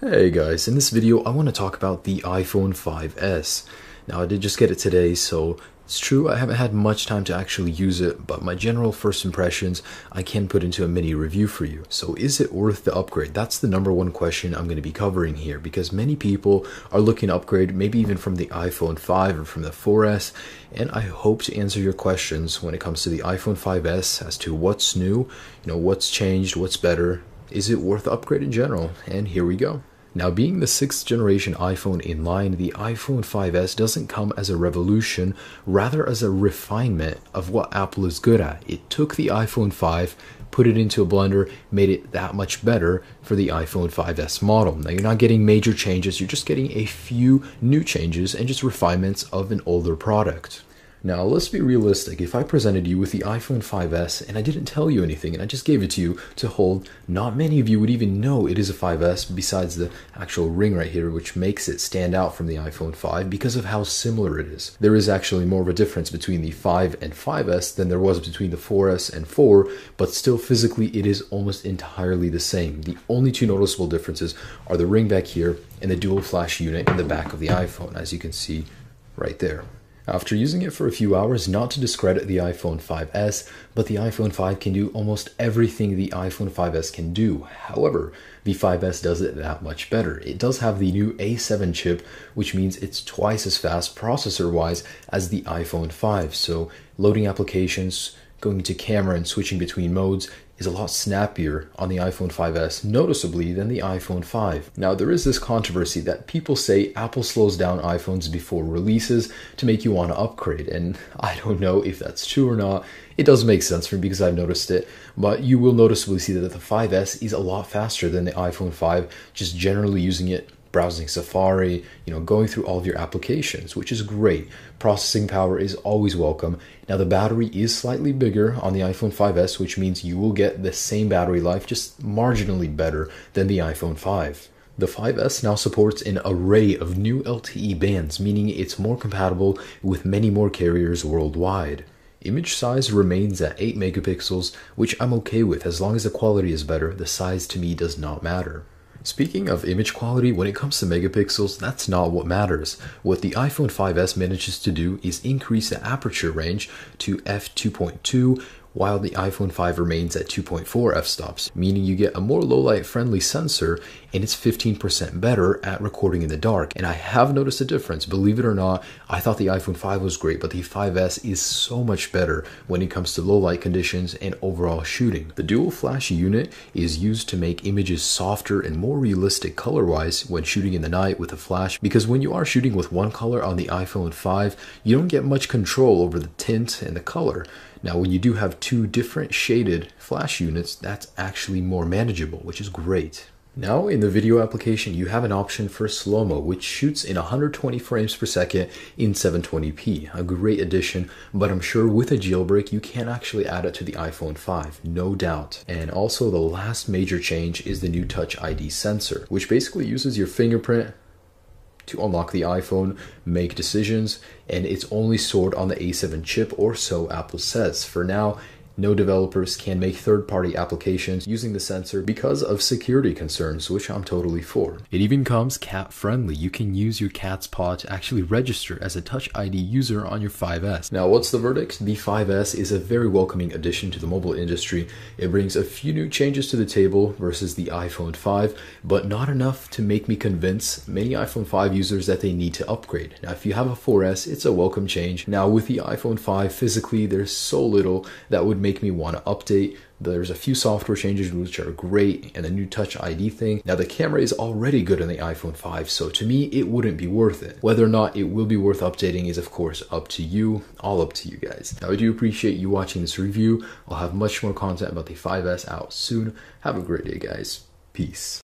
Hey guys, in this video I want to talk about the iPhone 5S. Now I did just get it today, so it's true I haven't had much time to actually use it, but my general first impressions I can put into a mini review for you. So is it worth the upgrade? That's the number one question I'm going to be covering here, because many people are looking to upgrade, maybe even from the iPhone 5 or from the 4S, and I hope to answer your questions when it comes to the iPhone 5S as to what's new, what's changed, what's better. Is it worth the upgrade in general? And here we go. Now, being the 6th generation iPhone in line, the iPhone 5S doesn't come as a revolution, rather as a refinement of what Apple is good at. It took the iPhone 5, put it into a blender, made it that much better for the iPhone 5S model. Now, you're not getting major changes, you're just getting a few new changes and just refinements of an older product. Now, let's be realistic. If I presented you with the iPhone 5S and I didn't tell you anything and I just gave it to you to hold, not many of you would even know it is a 5S besides the actual ring right here, which makes it stand out from the iPhone 5 because of how similar it is. There is actually more of a difference between the 5 and 5S than there was between the 4S and 4, but still physically it is almost entirely the same. The only two noticeable differences are the ring back here and the dual flash unit in the back of the iPhone, as you can see right there. After using it for a few hours, not to discredit the iPhone 5S, but the iPhone 5 can do almost everything the iPhone 5S can do. However, the 5S does it that much better. It does have the new A7 chip, which means it's twice as fast processor-wise as the iPhone 5. So loading applications, going to camera and switching between modes is a lot snappier on the iPhone 5S, noticeably, than the iPhone 5. Now, there is this controversy that people say Apple slows down iPhones before releases to make you want to upgrade, and I don't know if that's true or not. It does make sense for me because I've noticed it, but you will noticeably see that the 5S is a lot faster than the iPhone 5, just generally using it, browsing Safari, going through all of your applications, which is great. Processing power is always welcome. Now, the battery is slightly bigger on the iPhone 5S, which means you will get the same battery life, just marginally better than the iPhone 5. The 5S now supports an array of new LTE bands, meaning it's more compatible with many more carriers worldwide. Image size remains at 8 megapixels, which I'm okay with as long as the quality is better. The size to me does not matter. Speaking of image quality, when it comes to megapixels, that's not what matters. What the iPhone 5S manages to do is increase the aperture range to f2.2, while the iPhone 5 remains at 2.4 f-stops, meaning you get a more low-light friendly sensor, and it's 15% better at recording in the dark. And I have noticed a difference, believe it or not. I thought the iPhone 5 was great, but the 5S is so much better when it comes to low-light conditions and overall shooting. The dual flash unit is used to make images softer and more realistic color-wise when shooting in the night with a flash, because when you are shooting with one color on the iPhone 5, you don't get much control over the tint and the color. Now, when you do have two different shaded flash units, that's actually more manageable, which is great. Now, in the video application, you have an option for slow-mo, which shoots in 120 frames per second in 720p. A great addition, but I'm sure with a jailbreak, you can actually add it to the iPhone 5, no doubt. And also, the last major change is the new Touch ID sensor, which basically uses your fingerprint to unlock the iPhone, make decisions, and it's only stored on the A7 chip, or so Apple says. For now, no developers can make third-party applications using the sensor because of security concerns, which I'm totally for. It even comes cat-friendly. You can use your cat's paw to actually register as a Touch ID user on your 5S. Now, what's the verdict? The 5S is a very welcoming addition to the mobile industry. It brings a few new changes to the table versus the iPhone 5, but not enough to make me convince many iPhone 5 users that they need to upgrade. Now, if you have a 4S, it's a welcome change. Now, with the iPhone 5, physically, there's so little that would make me want to update. There's a few software changes which are great, and the new Touch ID thing. Now, the camera is already good on the iPhone 5, so to me, it wouldn't be worth it. Whether or not it will be worth updating is, of course, up to you. All up to you guys. Now, I do appreciate you watching this review. I'll have much more content about the 5S out soon. Have a great day, guys. Peace.